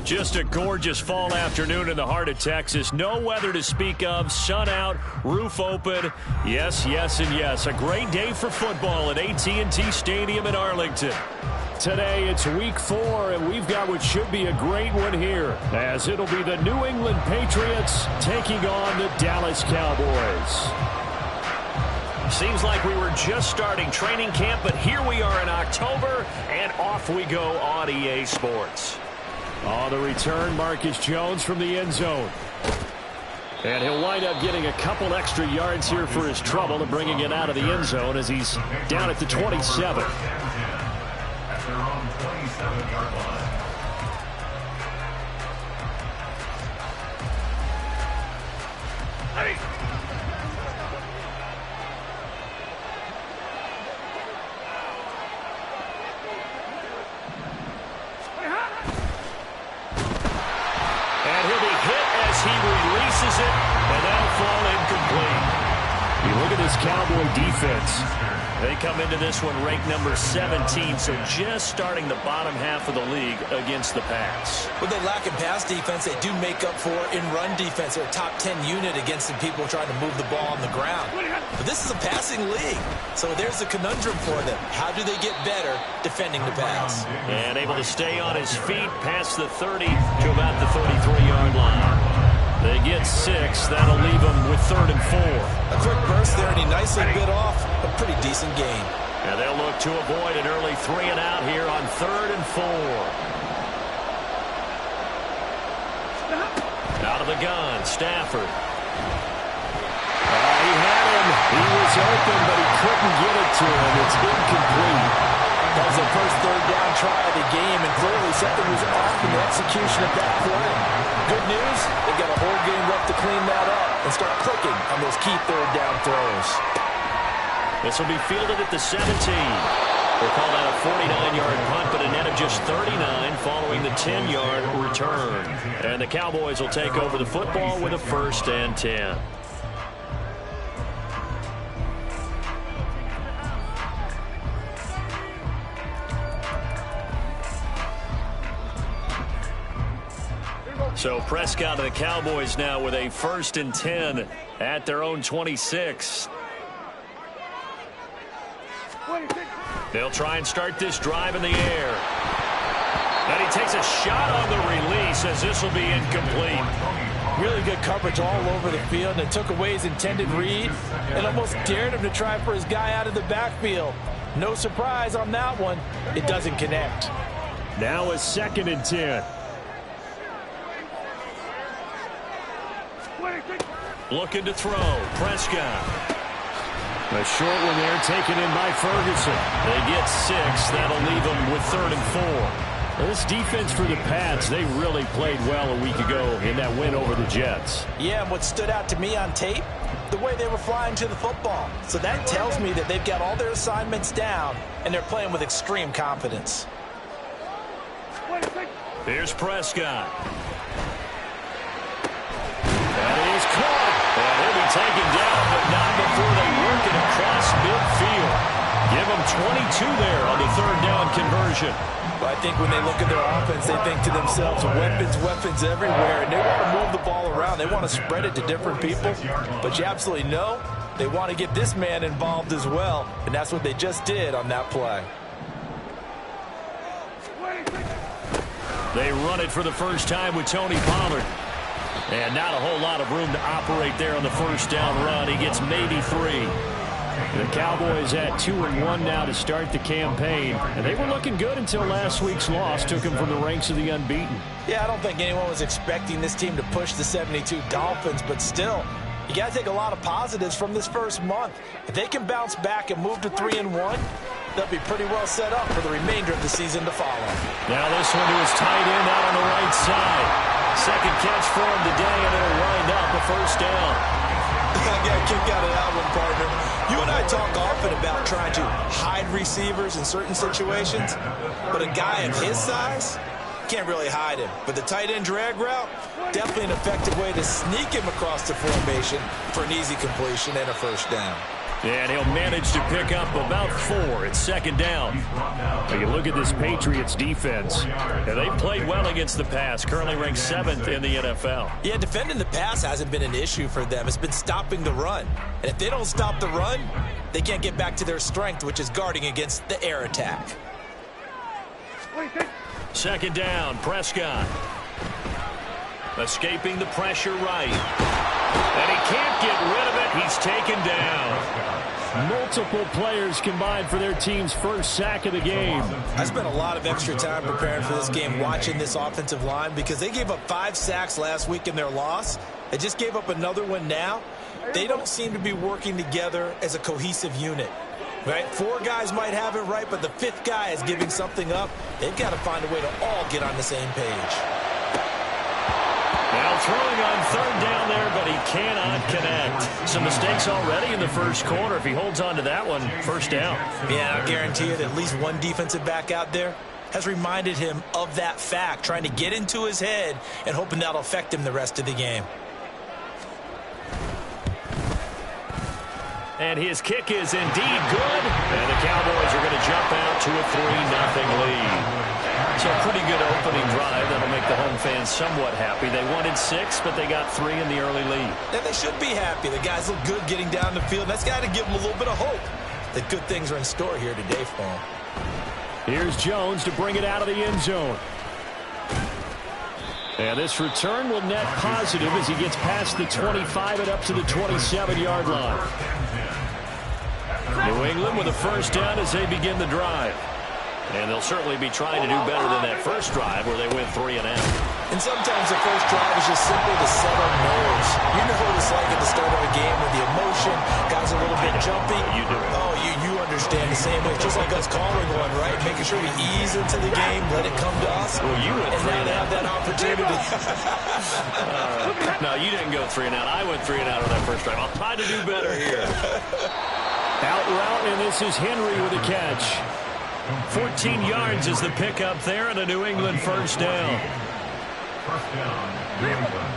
Just a gorgeous fall afternoon in the heart of Texas. No weather to speak of. Sun out, roof open. Yes, yes, and yes. A great day for football at AT&T Stadium in Arlington. Today it's week 4, and we've got what should be a great one here, as it'll be the New England Patriots taking on the Dallas Cowboys. Seems like we were just starting training camp, but here we are in October, and off we go on EA Sports. On the return, Marcus Jones from the end zone. And he'll wind up getting a couple extra yards here for his trouble and bringing it out of the end zone as he's down at the 27. At their own 27-yard line. Hey! He releases it, and that'll fall incomplete. You look at this Cowboy defense. They come into this one ranked number 17, so just starting the bottom half of the league against the pass. With their lack of pass defense, they do make up for in run defense. They're a top 10 unit against the people trying to move the ball on the ground. But this is a passing league, so there's a conundrum for them. How do they get better defending the pass? And able to stay on his feet past the 30 to about the 33-yard line. They get 6. That'll leave them with 3rd and 4. A quick burst there, and he nicely bit off a pretty decent gain. And they'll look to avoid an early 3 and out here on 3rd and 4. Out of the gun, Stafford. He had him. He was open, but he couldn't get it to him. It's incomplete. That was the first 3rd down try of the game, and clearly something was off in the execution of that play. Good news, they've got a whole game left to clean that up and start clicking on those key 3rd down throws. This will be fielded at the 17. We'll call that a 49-yard punt, but a net of just 39 following the 10-yard return. And the Cowboys will take over the football with a 1st and 10. So Prescott and the Cowboys now with a 1st and 10 at their own 26. They'll try and start this drive in the air. And he takes a shot on the release as this will be incomplete. Really good coverage all over the field, and took away his intended read and almost dared him to try for his guy out of the backfield. No surprise on that one. It doesn't connect. Now a 2nd and 10. Looking to throw. Prescott. A short one there taken in by Ferguson. They get 6. That'll leave them with 3rd and 4. Well, this defense for the Pats, they really played well a week ago in that win over the Jets. Yeah, and what stood out to me on tape, the way they were flying to the football. So that tells me that they've got all their assignments down, and they're playing with extreme confidence. Here's Prescott. That is caught. And he'll be taken down, but not before they work it across midfield. Give them 22 there on the 3rd down conversion. But I think when they look at their offense, they think to themselves, weapons everywhere, and they want to move the ball around. They want to spread it to different people. But you absolutely know they want to get this man involved as well, and that's what they just did on that play. They run it for the first time with Tony Pollard. And not a whole lot of room to operate there on the 1st down run. He gets maybe 3. The Cowboys at 2-1 now to start the campaign. And they were looking good until last week's loss took them from the ranks of the unbeaten. Yeah, I don't think anyone was expecting this team to push the 72 Dolphins, but still, you got to take a lot of positives from this first month. If they can bounce back and move to 3-1, they'll be pretty well set up for the remainder of the season to follow. Now this one to his tight end out on the right side. 2nd catch for him today, and it'll wind up a 1st down. I got a kick out of that one, partner. You and I talk often about trying to hide receivers in certain situations, but a guy of his size can't really hide him. But the tight end drag route, definitely an effective way to sneak him across the formation for an easy completion and a 1st down. And he'll manage to pick up about 4. It's second down. Now you look at this Patriots defense. And they've played well against the pass. Currently ranked 7th in the NFL. Yeah, defending the pass hasn't been an issue for them. It's been stopping the run. And if they don't stop the run, they can't get back to their strength, which is guarding against the air attack. Second down, Prescott. Escaping the pressure right. And he can't get rid of it. He's taken down. Multiple players combined for their team's first sack of the game. I spent a lot of extra time preparing for this game watching this offensive line because they gave up 5 sacks last week in their loss. They just gave up another one now. They don't seem to be working together as a cohesive unit. Right? 4 guys might have it right, but the 5th guy is giving something up. They've got to find a way to all get on the same page. Now throwing on third down there, but he cannot connect. Some mistakes already in the first quarter. If he holds on to that one, first down. Yeah, I guarantee you that at least one defensive back out there has reminded him of that fact, trying to get into his head and hoping that'll affect him the rest of the game. And his kick is indeed good. And the Cowboys are going to jump out to a 3-0 lead. So a pretty good opening drive. That'll make the home fans somewhat happy. They wanted 6, but they got 3 in the early lead. And they should be happy. The guys look good getting down the field. That's got to give them a little bit of hope that good things are in store here today for them. Here's Jones to bring it out of the end zone. And this return will net positive as he gets past the 25 and up to the 27-yard line. New England with a first down as they begin the drive. And they'll certainly be trying to do better than that first drive where they went 3 and out. And sometimes the first drive is just simply to settle nerves. You know what it's like at the start of a game with the emotion, guys are a little bit jumpy. You do it. Oh, you understand the same way. Just like us calling one, right? Making sure we ease into the game, let it come to us. Well, you went 3 and have that opportunity. No, you didn't go 3 and out. I went 3 and out on that first drive. I'll try to do better here. Out route, and this is Henry with a catch. 14 yards is the pickup there, and a New England first down. First down, New England.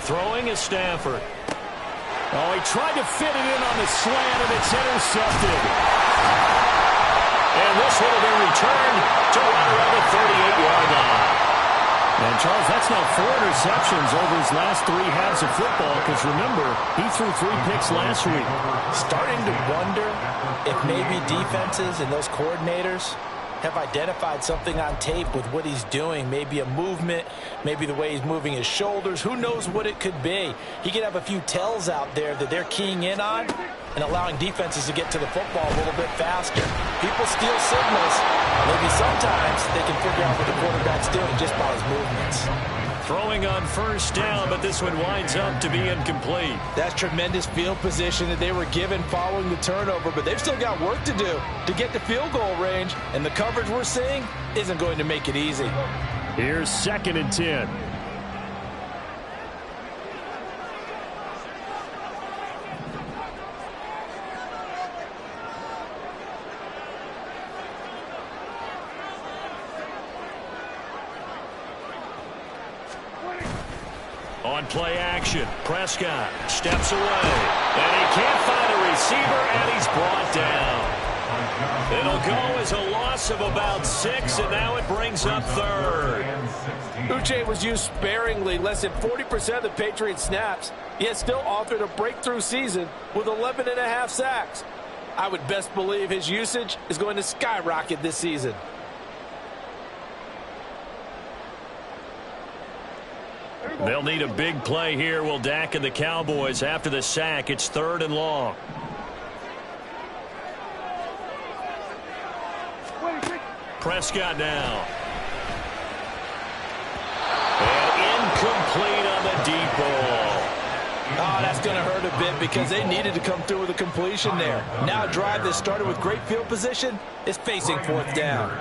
Throwing is Stafford. Oh, he tried to fit it in on the slant, and it's intercepted. And this will have been returned to right around the 38-yard line. And, Charles, that's now 4 interceptions over his last 3 halves of football, because, remember, he threw 3 picks last week. Starting to wonder if maybe defenses and those coordinators have identified something on tape with what he's doing. Maybe a movement, maybe the way he's moving his shoulders. Who knows what it could be? He could have a few tells out there that they're keying in on and allowing defenses to get to the football a little bit faster. People steal signals. Maybe sometimes they can figure out what the quarterback's doing just by his movements. Throwing on first down, but this one winds up to be incomplete. That's tremendous field position that they were given following the turnover, but they've still got work to do to get to field goal range, and the coverage we're seeing isn't going to make it easy. Here's 2nd and 10. On play action, Prescott steps away, and he can't find a receiver, and he's brought down. It'll go as a loss of about 6, and now it brings up 3rd. Uche was used sparingly, less than 40% of the Patriots snaps, yet still authored a breakthrough season with 11.5 sacks. I would best believe his usage is going to skyrocket this season. They'll need a big play here, will Dak and the Cowboys. After the sack, it's 3rd and long. Prescott now. And incomplete on the deep ball. Oh, that's going to hurt a bit because they needed to come through with a completion there. Now a drive that started with great field position is facing 4th down.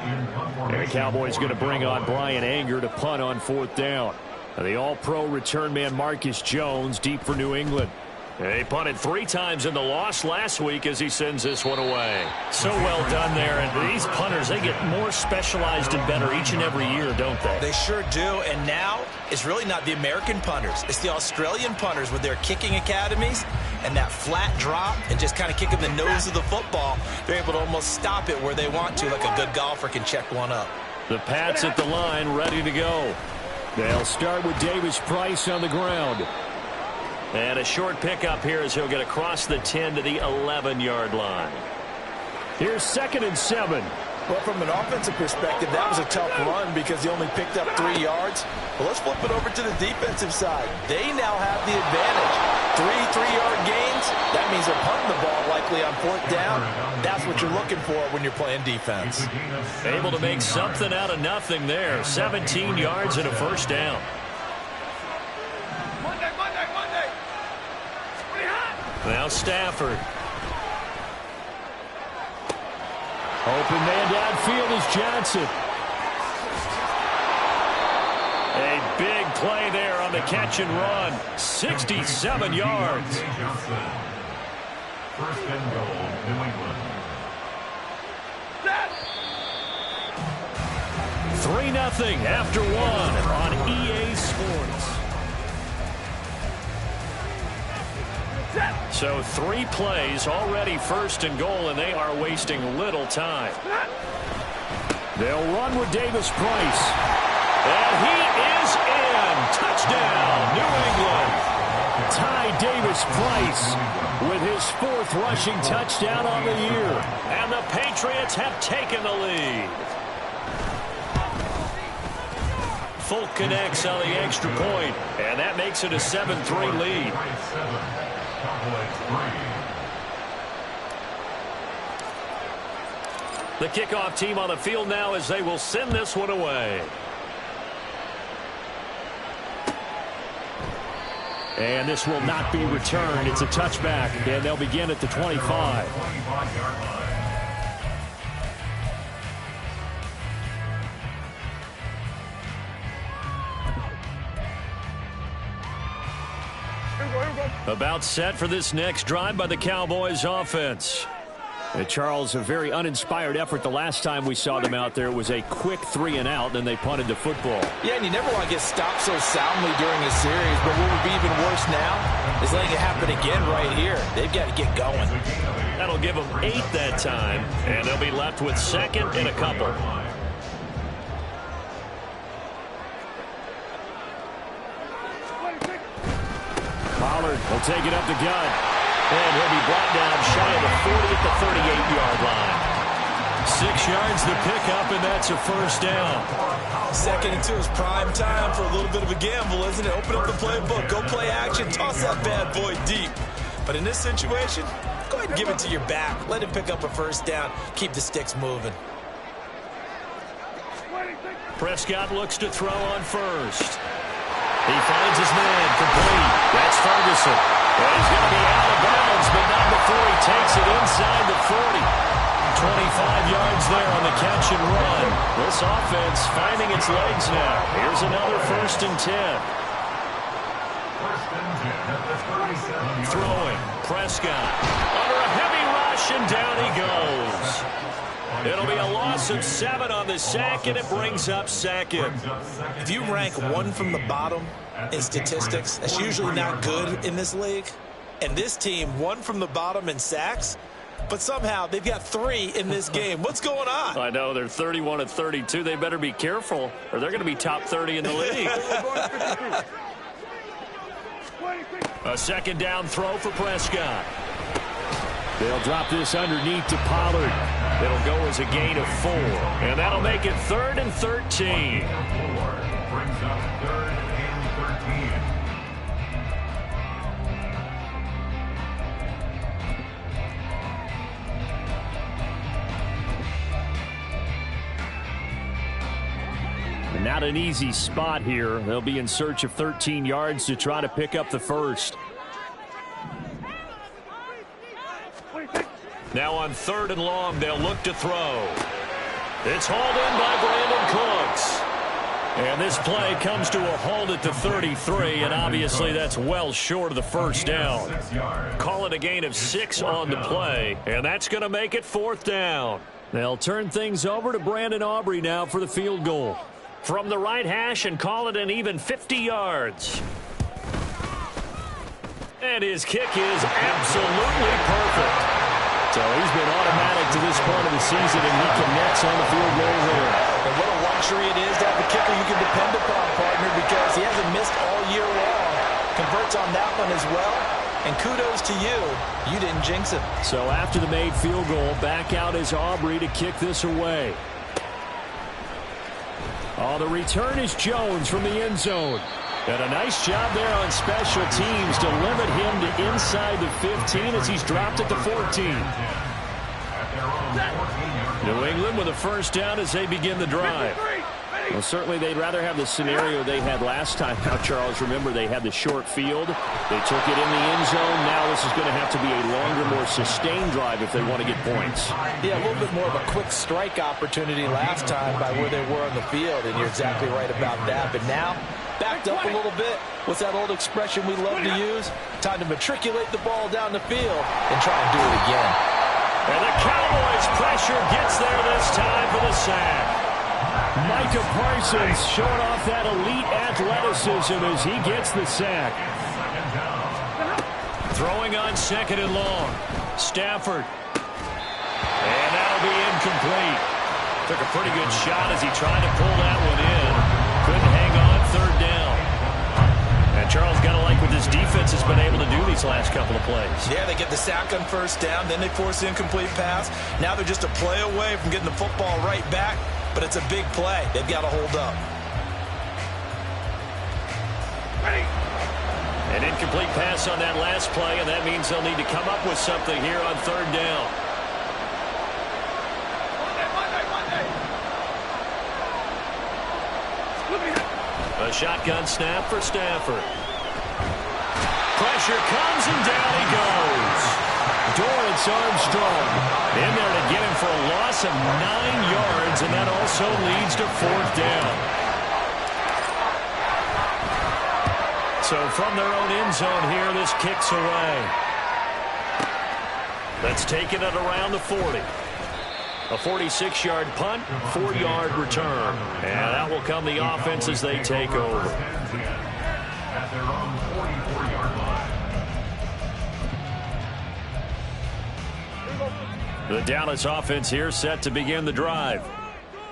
And the Cowboys going to bring on Brian Anger to punt on 4th down. The all-pro return man Marcus Jones deep for New England. He punted 3 times in the loss last week as he sends this one away. So well done there. And these punters, they get more specialized and better each and every year, don't they? They sure do. And now it's really not the American punters. It's the Australian punters with their kicking academies and that flat drop and just kind of kicking the nose of the football. They're able to almost stop it where they want to, like a good golfer can check one up. The Pats at the line, ready to go. They'll start with Davis Price on the ground. And a short pickup here as he'll get across the 10 to the 11-yard line. Here's 2nd and 7. Well, from an offensive perspective, that was a tough run because he only picked up 3 yards. But let's flip it over to the defensive side. They now have the advantage. 3 3-yard gains. That means they're punting the ball likely on 4th down. That's what you're looking for when you're playing defense. Able to make something out of nothing there. 17 yards and a 1st down. Now Stafford. Open man downfield is Johnson. A big play there on the catch and run. 67 yards. 1st and goal, New England. 3-0 after 1 on EA Sports. So 3 plays already 1st and goal, and they are wasting little time. They'll run with Davis Price. And he is in. Touchdown, New England. Ty Davis Price with his 4th rushing touchdown on the year. And the Patriots have taken the lead. Folk connects on the extra point, and that makes it a 7-3 lead. The kickoff team on the field now as they will send this one away. And this will not be returned. It's a touchback, and they'll begin at the 25. About set for this next drive by the Cowboys offense. And Charles, a very uninspired effort the last time we saw them out there. It was a quick 3 and out, then they punted the football. Yeah, and you never want to get stopped so soundly during a series, but what would be even worse now is letting it happen again right here. They've got to get going. That'll give them 8 that time, and they'll be left with 2nd and a couple. Pollard will take it up the gut. And he'll be brought down shy of the 40 at the 38-yard line. 6 yards the pickup, and that's a 1st down. 2nd and 2 is prime time for a little bit of a gamble, isn't it? Open up the playbook, go play action, toss that bad boy deep. But in this situation, go ahead and give it to your back. Let him pick up a 1st down. Keep the sticks moving. Prescott looks to throw on 1st. He finds his man complete. That's Ferguson. And he's going to be out of bounds, but not before he takes it inside the 40. 25 yards there on the catch and run. This offense finding its legs now. Here's another 1st and 10. 1st and 10 at the 37. Throwing. Prescott under a heavy rush, and down he goes. It'll be a loss of 7 on the sack, and it brings up 2nd. If you rank 1 from the bottom in statistics, that's usually not good in this league. And this team, 1 from the bottom in sacks, but somehow they've got 3 in this game. What's going on? I know, they're 31 of 32. They better be careful, or they're going to be top 30 in the league. A 2nd down throw for Prescott. They'll drop this underneath to Pollard. It'll go as a gain of 4, and that'll make it 3rd and 13. Brings up 3rd and 13. Not an easy spot here. They'll be in search of 13 yards to try to pick up the 1st. Now on 3rd and long, they'll look to throw. It's hauled in by Brandon Cooks. And this play comes to a halt at the 33, and obviously that's well short of the first down. Call it a gain of 6 on the play, and that's going to make it 4th down. They'll turn things over to Brandon Aubrey now for the field goal. From the right hash and call it an even 50 yards. And his kick is absolutely perfect. So he's been automatic to this point of the season, and he connects on the field goal there. And what a luxury it is to have a kicker you can depend upon, partner, because he hasn't missed all year long. Converts on that one as well. And kudos to you. You didn't jinx him. So after the made field goal, back out is Aubrey to kick this away. Oh, the return is Jones from the end zone. And a nice job there on special teams to limit him to inside the 15 as he's dropped at the 14. New England with a first down as they begin the drive. Well, certainly they'd rather have the scenario they had last time. Now, Charles, remember they had the short field. They took it in the end zone. Now this is going to have to be a longer, more sustained drive if they want to get points. Yeah, a little bit more of a quick strike opportunity last time by where they were on the field, and you're exactly right about that. But now, backed up a little bit. What's that old expression we love to use? Time to matriculate the ball down the field and try and do it again. And the Cowboys' pressure gets there this time for the sack. Micah Parsons showing off that elite athleticism as he gets the sack. Throwing on 2nd and long. Stafford. And that'll be incomplete. Took a pretty good shot as he tried to pull that one in. Couldn't hang on 3rd down. And Charles, got to like what this defense has been able to do these last couple of plays. Yeah, they get the sack on 1st down, then they force the incomplete pass. Now they're just a play away from getting the football right back, but it's a big play. They've got to hold up. An incomplete pass on that last play, and that means they'll need to come up with something here on 3rd down. A shotgun snap for Stafford. Pressure comes, and down he goes. Dorrance Armstrong in there to get him for a loss of 9 yards, and that also leads to 4th down. So from their own end zone here, this kicks away. That's taken it around the 40. A 46-yard punt, 4-yard return. And that will come the offense as they take over. At their own 44-yard line. The Dallas offense here set to begin the drive.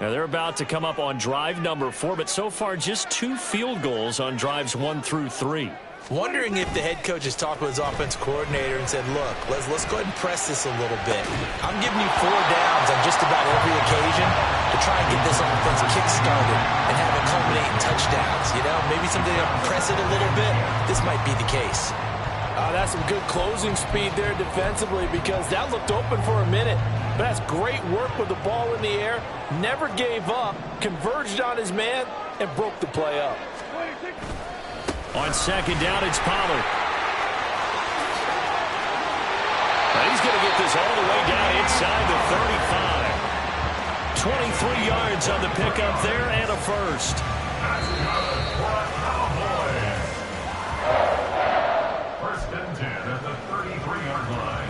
Now they're about to come up on drive number 4, but so far just 2 field goals on drives 1 through 3. Wondering if the head coach has talked with his offense coordinator and said, look, let's go ahead and press this a little bit. I'm giving you 4 downs on just about every occasion to try and get this offense kick-started and have it culminate in touchdowns. You know, maybe something to press it a little bit. This might be the case. That's some good closing speed there defensively, because that looked open for a minute. But that's great work with the ball in the air. Never gave up, converged on his man, and broke the play up. On 2nd down, it's Pollard. And he's going to get this all the way down inside the 35. 23 yards on the pickup there and a first. First and 10 at the 33-yard line.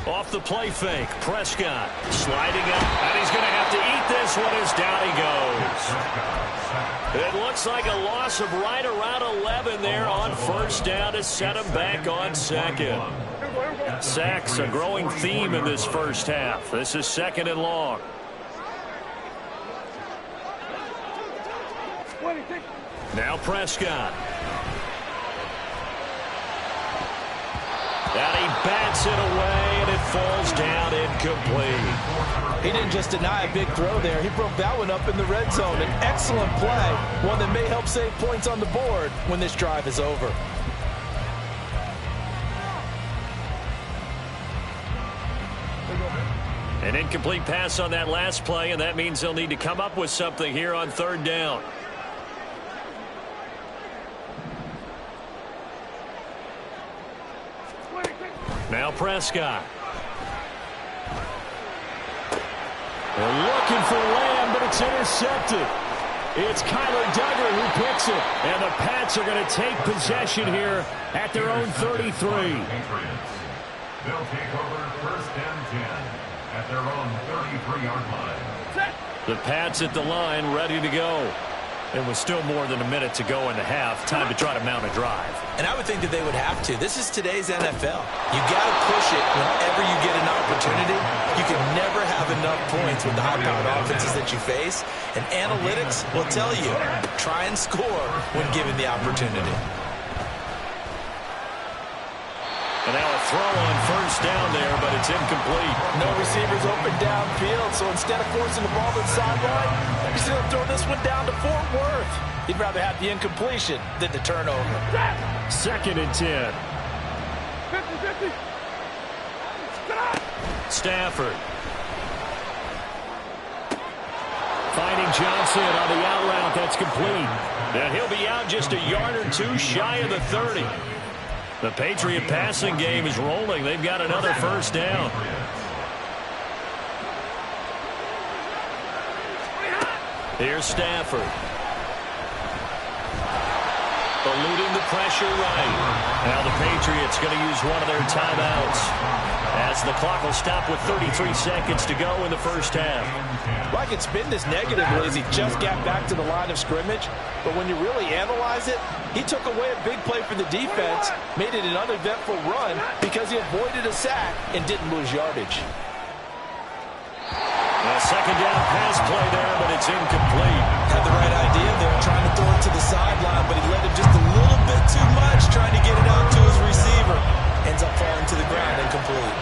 Off the play fake, Prescott sliding up, and he's going to have to eat this one as down he goes. It looks like a loss of right around 11 there on 1st down to set him back on 2nd. Sacks, a growing theme in this first half. This is 2nd and long. Now Prescott. And he bats it away, and it falls down incomplete. He didn't just deny a big throw there. He broke that one up in the red zone. An excellent play, one that may help save points on the board when this drive is over. An incomplete pass on that last play, and that means they'll need to come up with something here on 3rd down. Prescott. They're looking for Lamb, but it's intercepted. It's Kyler Duggar who picks it. And the Pats are going to take possession here at their own 33. They'll take over first and 10 at their own 33-yard line. The Pats at the line, ready to go. And with still more than a minute to go in the half, time to try to mount a drive. And I would think that they would have to. This is today's NFL. You got to push it whenever you get an opportunity. You can never have enough points with the high-powered offenses that you face. And analytics will tell you, try and score when given the opportunity. And now a throw on first down there, but it's incomplete. No receivers open downfield, so instead of forcing the ball to the sideline, he's going to throw this one down to Fort Worth. He'd rather have the incompletion than the turnover. 2nd and 10. 50-50. Stafford. Finding Johnson on the out route. That's complete. And he'll be out just a yard or two shy of the 30. The Patriot passing game is rolling. They've got another first down. Here's Stafford. Eluding the pressure right. Now the Patriots going to use one of their timeouts as the clock will stop with 33 seconds to go in the first half. I can spin this negatively as he just got back to the line of scrimmage, but when you really analyze it, he took away a big play for the defense, made it an uneventful run because he avoided a sack and didn't lose yardage. A second down pass play there, but it's incomplete. Had the right idea there, trying to throw it to the sideline, but he let it just a little bit too much, trying to get it out to his receiver. Ends up falling to the ground, incomplete.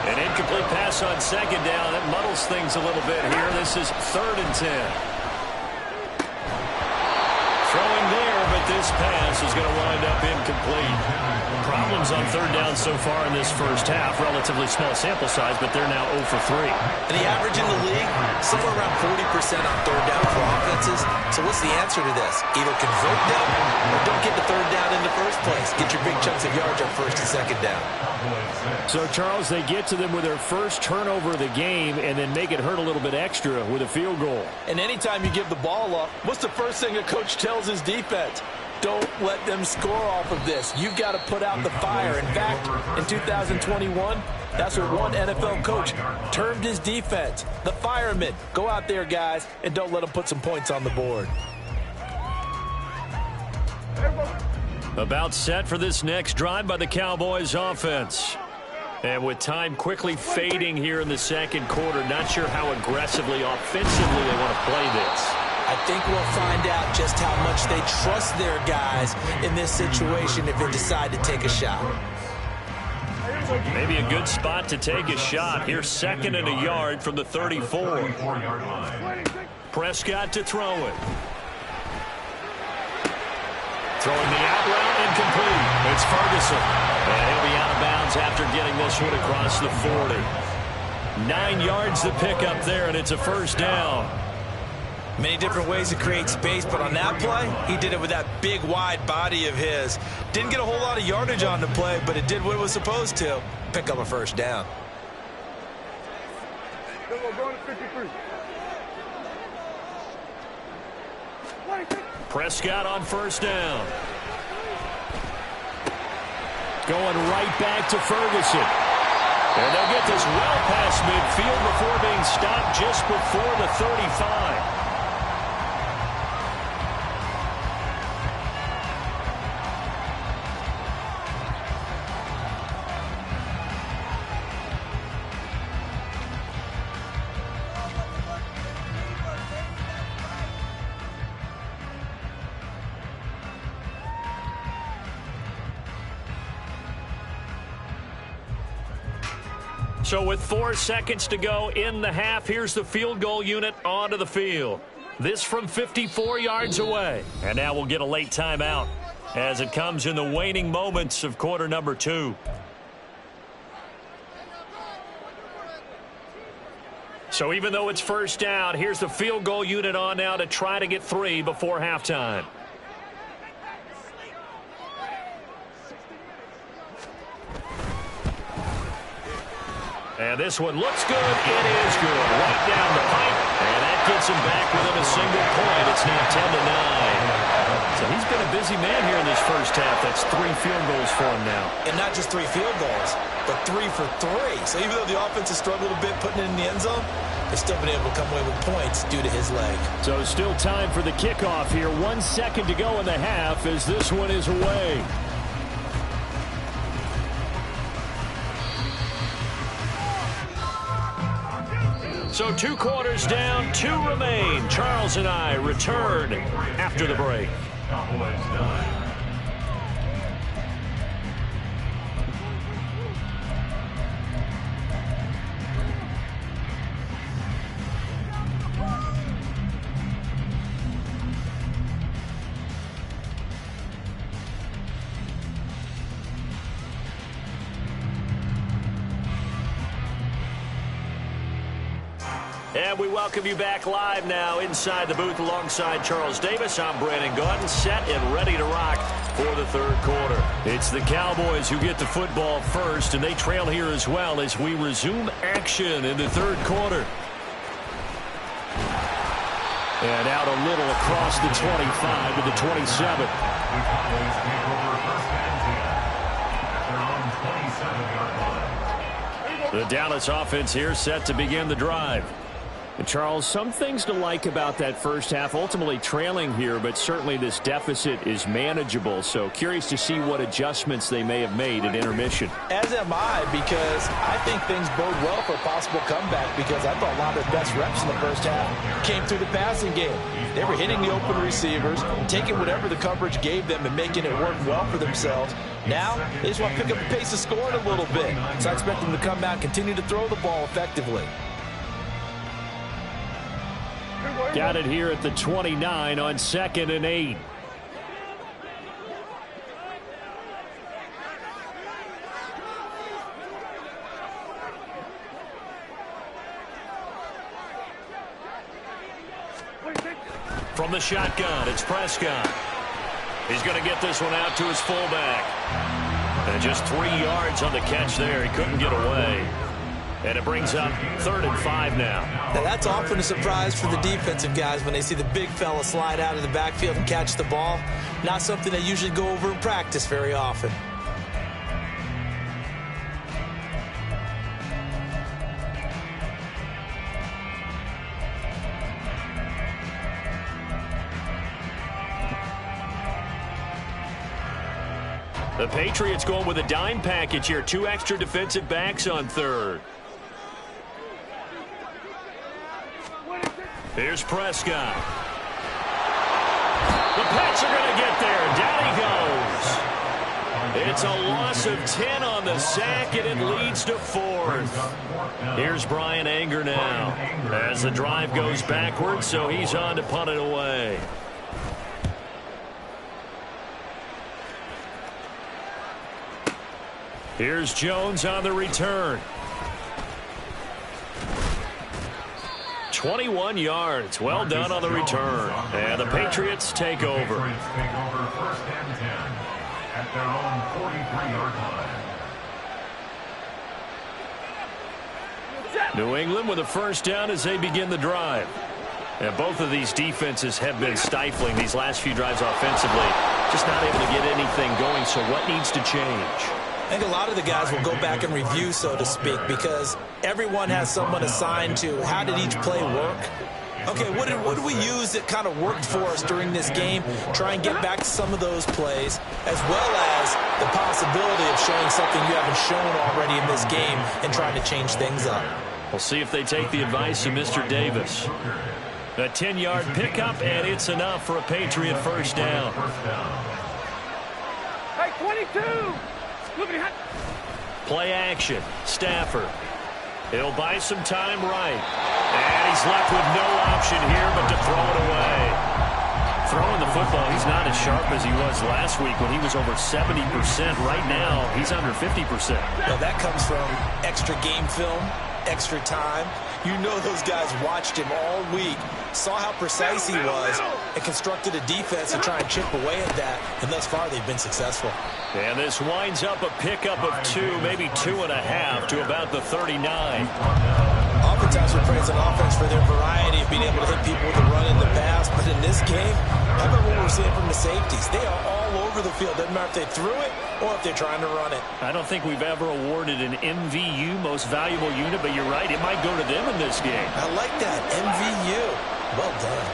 An incomplete pass on second down. That muddles things a little bit here. This is 3rd and 10. Throwing there, but this pass is going to wind up incomplete. Problems on 3rd down so far in this first half. Relatively small sample size, but they're now 0 for 3. And the average in the league, somewhere around 40% on 3rd down for offenses. So what's the answer to this? Either convert them or don't get the 3rd down in the first place. Get your big chunks of yards on 1st and 2nd down. So, Charles, they get to them with their first turnover of the game and then make it hurt a little bit extra with a field goal. And anytime you give the ball up, what's the first thing a coach tells his defense? Don't let them score off of this. You've got to put out the fire. In fact, in 2021, that's what one NFL coach termed his defense. The firemen. Go out there, guys, and don't let them put some points on the board. About set for this next drive by the Cowboys offense. And with time quickly fading here in the second quarter, not sure how aggressively, offensively they want to play this. I think we'll find out just how much they trust their guys in this situation if they decide to take a shot. Maybe a good spot to take a shot. Here's 2nd and a yard from the 34. Prescott to throw it. Throwing the out route, incomplete. It's Ferguson. And he'll be out of bounds after getting this one across the 40. 9 yards to pick up there, and it's a first down. Many different ways to create space, but on that play, he did it with that big, wide body of his. Didn't get a whole lot of yardage on the play, but it did what it was supposed to. Pick up a first down. Prescott on first down. Going right back to Ferguson. And they'll get this well past midfield before being stopped just before the 35. So with 4 seconds to go in the half, here's the field goal unit onto the field. This from 54 yards away. And now we'll get a late timeout as it comes in the waning moments of quarter number 2. So even though it's first down, here's the field goal unit on now to try to get 3 before halftime. And this one looks good. It is good. Right down the pipe. And that gets him back within a single point. It's now 10-9. So he's been a busy man here in this first half. That's 3 field goals for him now. And not just 3 field goals, but 3 for 3. So even though the offense has struggled a bit putting it in the end zone, they've still been able to come away with points due to his leg. So still time for the kickoff here. 1 second to go in the half as this one is away. So 2 quarters down, 2 remain. Charles and I return after the break. And we welcome you back live now inside the booth alongside Charles Davis. I'm Brandon Gaudin, set and ready to rock for the third quarter. It's the Cowboys who get the football first, and they trail here as well as we resume action in the third quarter. And out a little across the 25 to the 27. The Dallas offense here set to begin the drive. And Charles, some things to like about that first half, ultimately trailing here, but certainly this deficit is manageable. So curious to see what adjustments they may have made at intermission. As am I, because I think things bode well for a possible comeback, because I thought a lot of their best reps in the first half came through the passing game. They were hitting the open receivers, taking whatever the coverage gave them and making it work well for themselves. Now, they just want to pick up the pace of scoring a little bit. So I expect them to come out and continue to throw the ball effectively. Got it here at the 29 on 2nd and 8. From the shotgun, it's Prescott. He's going to get this one out to his fullback. And just 3 yards on the catch there. He couldn't get away. And it brings up 3rd and 5 now. Now that's often a surprise for the defensive guys when they see the big fella slide out of the backfield and catch the ball. Not something they usually go over in practice very often. The Patriots going with a dime package here. 2 extra defensive backs on 3rd. Here's Prescott. The Pats are going to get there. Down he goes. It's a loss of 10 on the sack, and it leads to 4th. Here's Brian Anger now as the drive goes backwards, so he's on to punt it away. Here's Jones on the return. 21 yards. Well done on the return. And the Patriots take over. Patriots take over 1st and 10 at their own 43-yard line. New England with a first down as they begin the drive. And both of these defenses have been stifling these last few drives offensively. Just not able to get anything going. So what needs to change? I think a lot of the guys will go back and review, so to speak, because everyone has someone assigned to how did each play work. Okay, what did we use that kind of worked for us during this game? Try and get back to some of those plays, as well as the possibility of showing something you haven't shown already in this game and trying to change things up. We'll see if they take the advice of Mr. Davis. A 10-yard pickup, and it's enough for a Patriot first down. Hey, 22! Play action. Stafford. He'll buy some time right. And he's left with no option here but to throw it away. Throwing the football, he's not as sharp as he was last week when he was over 70%. Right now, he's under 50%. Well, that comes from extra game film, extra time, You know those guys watched him all week, saw how precise he was, and constructed a defense to try and chip away at that, and thus far they've been successful. And this winds up a pickup of 2, maybe 2.5 to about the 39. Oftentimes we praise an offense for their variety of being able to hit people with a run in the past, but in this game, how about what we're seeing from the safeties? They are all over the field. Doesn't matter if they threw it or if they're trying to run it. I don't think we've ever awarded an MVU, most valuable unit, but you're right, it might go to them in this game. I like that, MVU. Well done.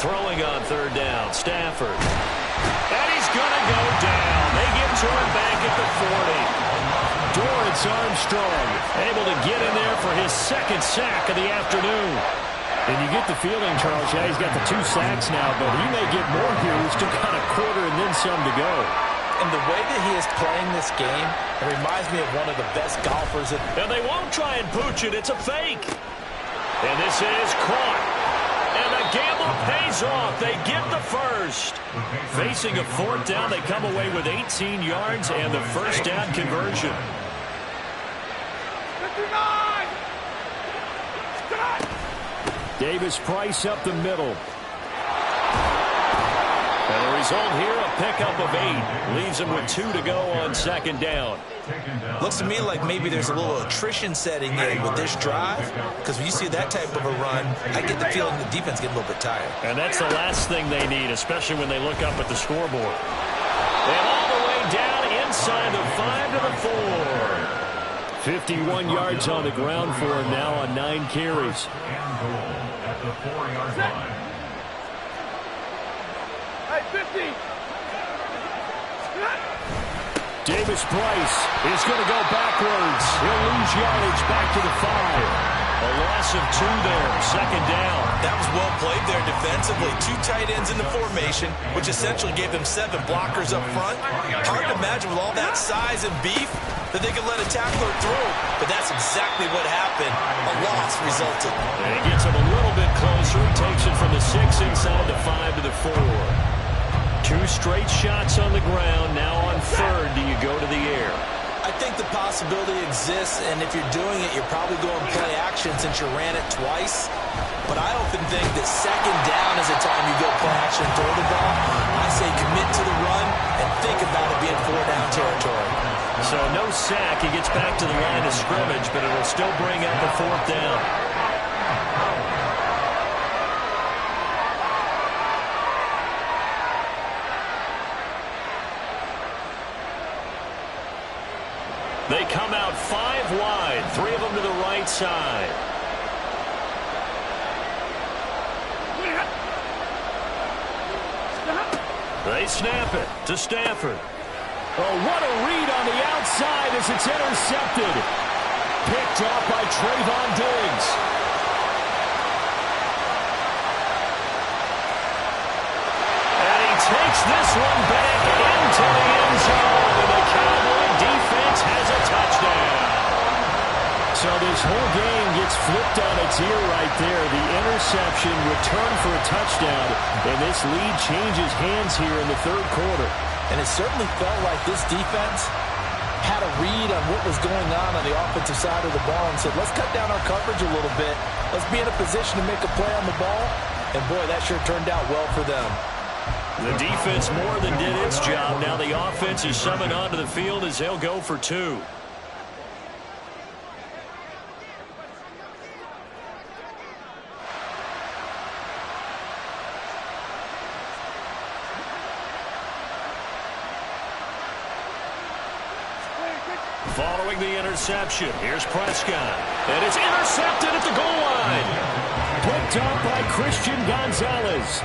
Throwing on third down, Stafford. And he's going to go down. They get to him back at the 40. Dorrance Armstrong able to get in there for his second sack of the afternoon. And you get the feeling, Charles, yeah, he's got the 2 sacks now, but he may get more here. He's still got a quarter and then some to go. And the way that he is playing this game, it reminds me of one of the best golfers. And they won't try and pooch it. It's a fake. And this is caught. And the gamble pays off. They get the first. Facing a 4th down, they come away with 18 yards and the first down conversion. 59! Davis Price up the middle. And the result here, a pickup of 8. Leaves him with 2 to go on second down. Looks to me like maybe there's a little attrition setting in with this drive, because when you see that type of a run, I get the feeling the defense getting a little bit tired. And that's the last thing they need, especially when they look up at the scoreboard. And all the way down inside the 5 to the 4. 51 yards on the ground for him now on 9 carries. At the 4-yard line. Hey, 50! Davis Price is going to go backwards. He'll lose yardage back to the 5. A loss of 2 there, second down. That was well played there defensively. 2 tight ends in the formation, which essentially gave them 7 blockers up front. Hard to imagine with all that size and beef that they could let a tackler through, but that's exactly what happened. A loss resulted. And he gets him a little bit closer. He takes it from the 6 inside the 5 to the 4. 2 straight shots on the ground. Now on 3rd, do you go to the air? I think the possibility exists, and if you're doing it, you're probably going to play action since you ran it twice. But I often think that second down is the time you go play action and throw the ball. I say commit to the run and think about it being 4-down territory. So no sack. He gets back to the line of scrimmage, but it'll still bring up a 4th down. They come out 5 wide, 3 of them to the right side. They snap it to Stafford. Oh, what a read on the outside as it's intercepted. Picked off by Trayvon Diggs. And he takes this one back into the end zone. And the Cowboy defense has a touchdown. So this whole game gets flipped on its ear right there. The interception, return for a touchdown, and this lead changes hands here in the 3rd quarter. And it certainly felt like this defense had a read on what was going on the offensive side of the ball and said, let's cut down our coverage a little bit. Let's be in a position to make a play on the ball. And, boy, that sure turned out well for them. The defense more than did its job. Now the offense is summoned onto the field as they'll go for 2. Following the interception, here's Prescott. And it's intercepted at the goal line. Picked up by Christian Gonzalez.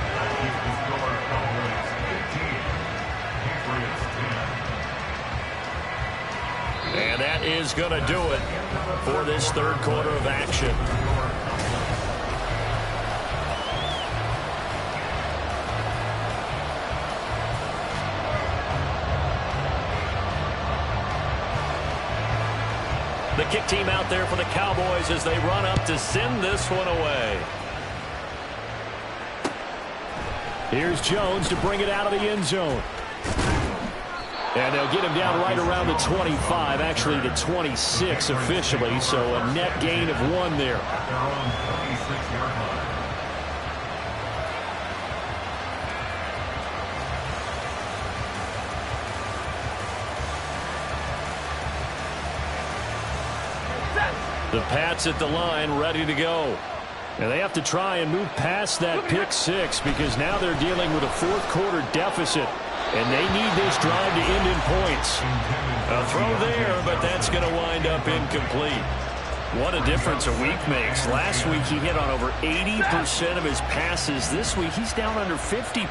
And that is going to do it for this 3rd quarter of action. The kick team out there for the Cowboys as they run up to send this one away. Here's Jones to bring it out of the end zone. And they'll get him down right around the 25, actually the 26 officially, so a net gain of 1 there. At their own 36-yard line. The Pats at the line, ready to go. And they have to try and move past that pick 6 because now they're dealing with a fourth-quarter deficit. And they need this drive to end in points. A throw there, but that's going to wind up incomplete. What a difference a week makes. Last week he hit on over 80% of his passes. This week he's down under 50%.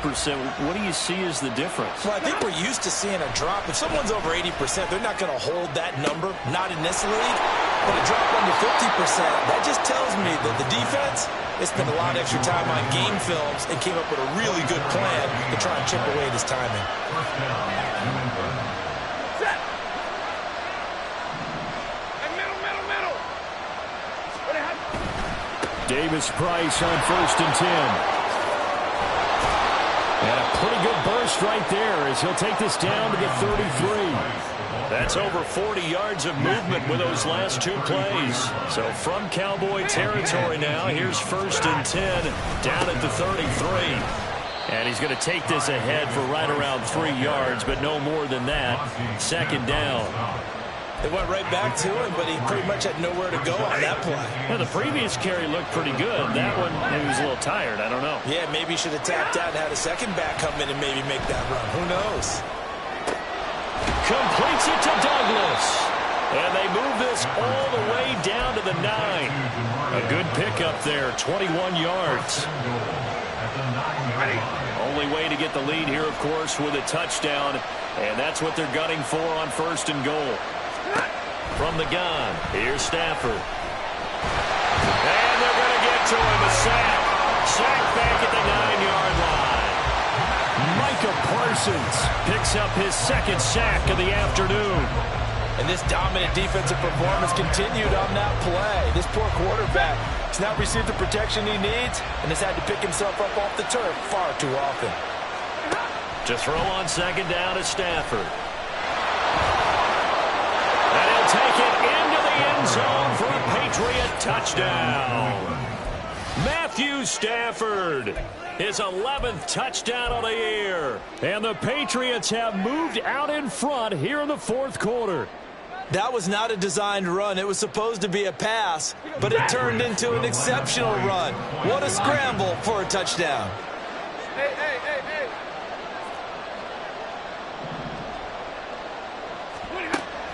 What do you see as the difference? Well, I think we're used to seeing a drop. If someone's over 80%, they're not going to hold that number, not in this league. But a drop under 50%, that just tells me that the defense, they spent a lot of extra time on game films and came up with a really good plan to try and chip away this timing. First down, New England. Set. Hey, middle. What the heck? Davis Price on 1st and 10. And a pretty good burst right there as he'll take this down to the 33. That's over 40 yards of movement with those last 2 plays. So from Cowboy territory now, here's 1st and 10 down at the 33. And he's going to take this ahead for right around 3 yards, but no more than that. 2nd down. They went right back to him, but he pretty much had nowhere to go on that play. Well, the previous carry looked pretty good. That one, maybe he was a little tired. I don't know. Yeah, maybe he should have tapped out and had a second back come in and maybe make that run. Who knows? Completes it to Douglas. And they move this all the way down to the 9. A good pickup there, 21 yards. Only way to get the lead here, of course, with a touchdown. And that's what they're gunning for on 1st and goal. From the gun, here's Stafford. And they're going to get to him, a sack. Sack back at the 9-yard line. Micah Parsons picks up his 2nd sack of the afternoon. And this dominant defensive performance continued on that play. This poor quarterback has not received the protection he needs and has had to pick himself up off the turf far too often. To throw on 2nd down is Stafford. And he'll take it into the end zone for a Patriot touchdown. Matthew Stafford, his 11th touchdown of the year. And the Patriots have moved out in front here in the 4th quarter. That was not a designed run. It was supposed to be a pass, but it turned into an exceptional run. What a scramble for a touchdown. Hey.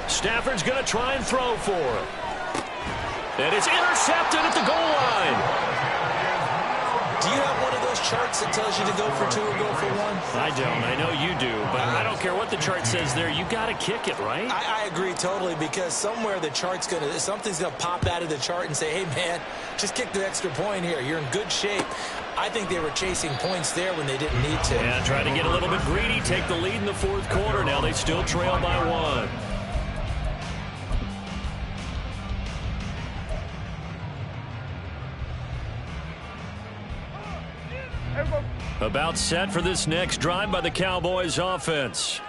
Stafford's going to try and throw for him. And it's intercepted at the goal line. Do you have one of those charts that tells you to go for 2 or go for 1? I don't. I know you do, but I don't care what the chart says there. You got to kick it, right? I agree totally, because somewhere the chart's something's going to pop out of the chart and say, hey, man, just kick the extra point here. You're in good shape. I think they were chasing points there when they didn't need to. Yeah, trying to get a little bit greedy, take the lead in the 4th quarter. Now they still trail by 1. About set for this next drive by the Cowboys offense.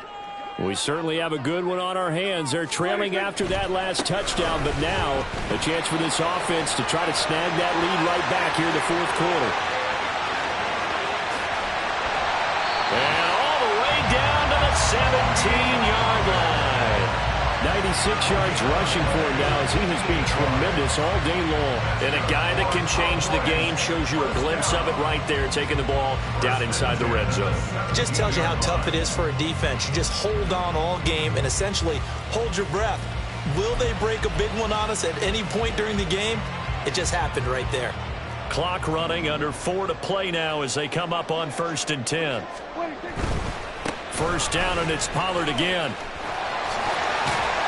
We certainly have a good one on our hands. They're trailing after that last touchdown, but now a chance for this offense to try to snag that lead right back here in the 4th quarter. And all the way down to the 17-yard line. 96 yards rushing for him now as he has been tremendous all day long. And a guy that can change the game, shows you a glimpse of it right there, taking the ball down inside the red zone. It just tells you how tough it is for a defense. You just hold on all game and essentially hold your breath. Will they break a big one on us at any point during the game? It just happened right there. Clock running, under 4 to play now as they come up on 1st and 10. 1st down, and it's Pollard again.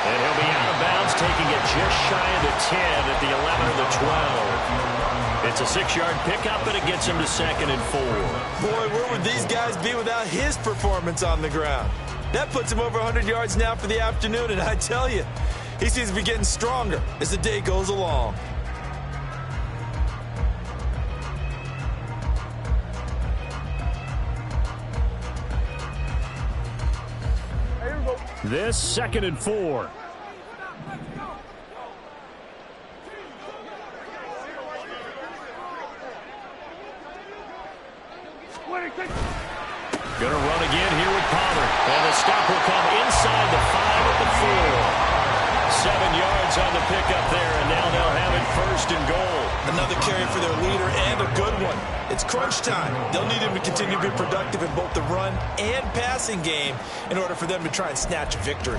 And he'll be out of bounds, taking it just shy of the 10 at the 11 or the 12. It's a 6-yard pickup, but it gets him to 2nd and 4. Boy, where would these guys be without his performance on the ground? That puts him over 100 yards now for the afternoon, and I tell you, he seems to be getting stronger as the day goes along. Here we go. This 2nd and 4. Going to run again here with Pollard. And the stop will come inside the 5 at the 4. 7 yards on the pickup there, and now they'll have it 1st and goal. Another carry for their leader, and a good one. It's crunch time. They'll need him to continue to be productive in both the run and passing game in order for them to try and snatch a victory.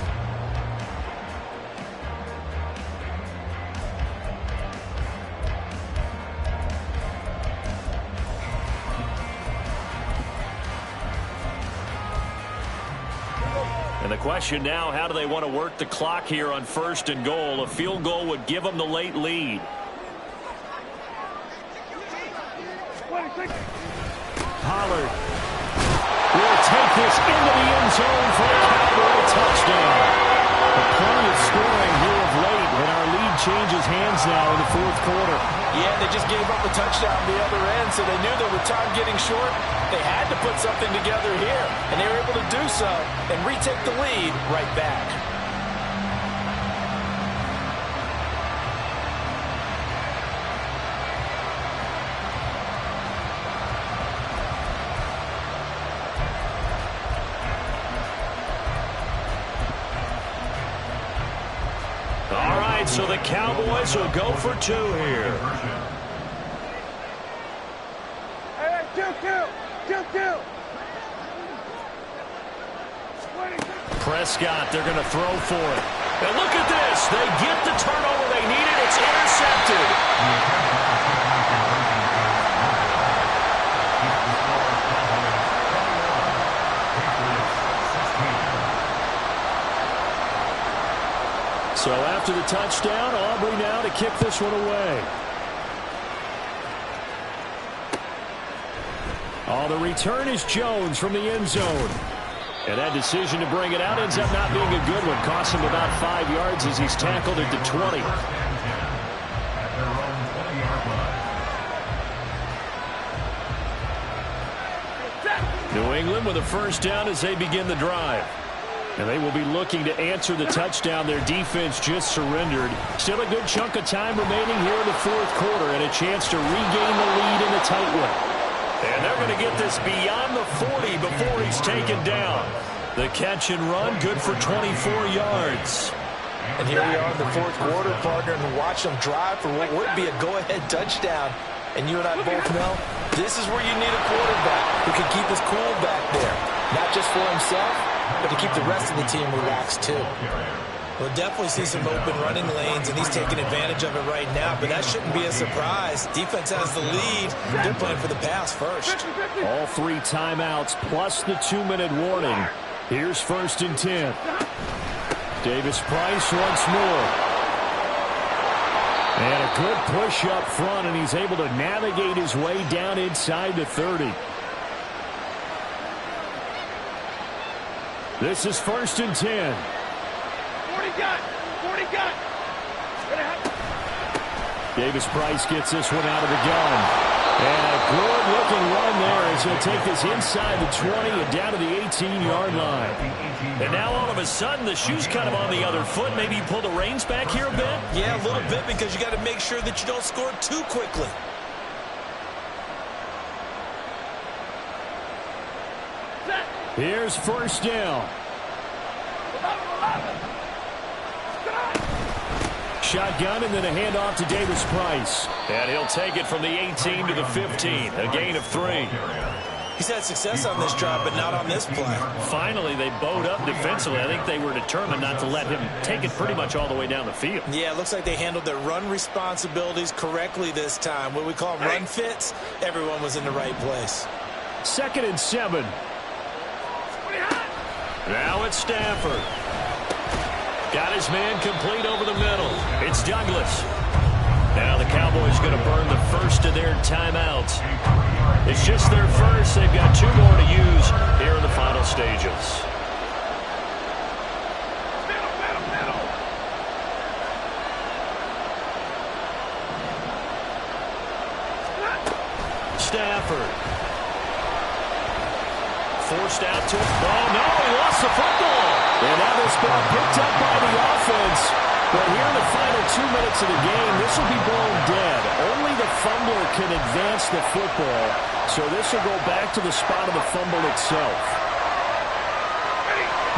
And the question now, how do they want to work the clock here on 1st and goal? A field goal would give them the late lead. Pollard will take this into the end zone for a Cowboy touchdown. The plenty of scoring here of late, and our lead changes hands now in the 4th quarter. Yeah, they just gave up a touchdown the other end, so they knew that with time getting short, they had to put something together here, and they were able to do so and retake the lead right back. All right, so the Cowboys will go for 2 here. Hey, kill. Prescott, they're going to throw for it. And look at this. They get the turnover they needed. It's intercepted. So after the touchdown, Aubrey now to kick this one away. Oh, the return is Jones from the end zone. And that decision to bring it out ends up not being a good one. Costs him about 5 yards as he's tackled at the 20. New England with a 1st down as they begin the drive. And they will be looking to answer the touchdown their defense just surrendered. Still a good chunk of time remaining here in the 4th quarter and a chance to regain the lead in a tight one. And they're going to get this beyond the 40 before he's taken down. The catch and run, good for 24 yards. And here we are in the 4th quarter, partner, and watch them drive for what would be a go-ahead touchdown. And you and I both know this is where you need a quarterback who can keep his cool back there. Not just for himself, but to keep the rest of the team relaxed, too. We'll definitely see some open running lanes, and he's taking advantage of it right now, but that shouldn't be a surprise. Defense has the lead. They're playing for the pass first. All 3 timeouts plus the 2-minute warning. Here's 1st and 10. Davis Price once more. And a good push up front, and he's able to navigate his way down inside the 30. This is 1st and 10. 40 gun. Davis Price gets this one out of the gun. And a good-looking run there as he'll take this inside the 20 and down to the 18-yard line. And now all of a sudden the shoe's kind of on the other foot. Maybe you pull the reins back here a bit? Yeah, a little bit, because you got to make sure that you don't score too quickly. Here's 1st down. Shotgun and then a handoff to Davis Price. And he'll take it from the 18 to the 15. A gain of 3. He's had success on this drive, but not on this play. Finally, they bowed up defensively. I think they were determined not to let him take it pretty much all the way down the field. Yeah, it looks like they handled their run responsibilities correctly this time. What we call run fits, everyone was in the right place. 2nd and 7. Now it's Stafford. Got his man complete over the middle. It's Douglas. Now the Cowboys going to burn the first of their timeouts. It's just their first. They've got 2 more to use here in the final stages. Stafford. Forced out to it. Oh, no, he lost the football. And now this ball picked up by the offense. But here in the final 2 minutes of the game, this will be blown dead. Only the fumbler can advance the football. So this will go back to the spot of the fumble itself.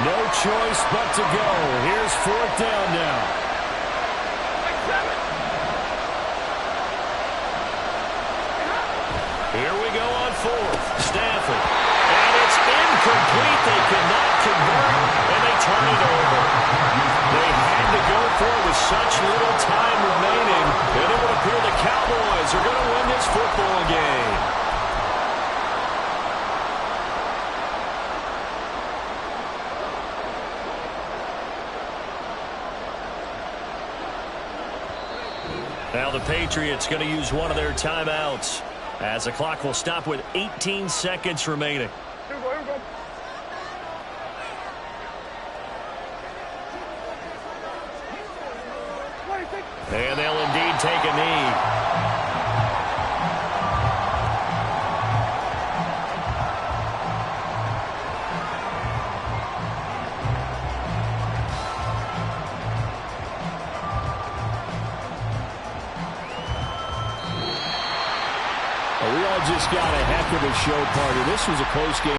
No choice but to go. Here's fourth down now. Here we go on fourth. Stafford. And it's incomplete. They cannot convert, and they turn it over. They had to go for it with such little time remaining, and it would appear the Cowboys are going to win this football game. Now the Patriots going to use one of their timeouts as the clock will stop with 18 seconds remaining. And they'll indeed take a knee. We all just got a heck of a show party. This was a close game.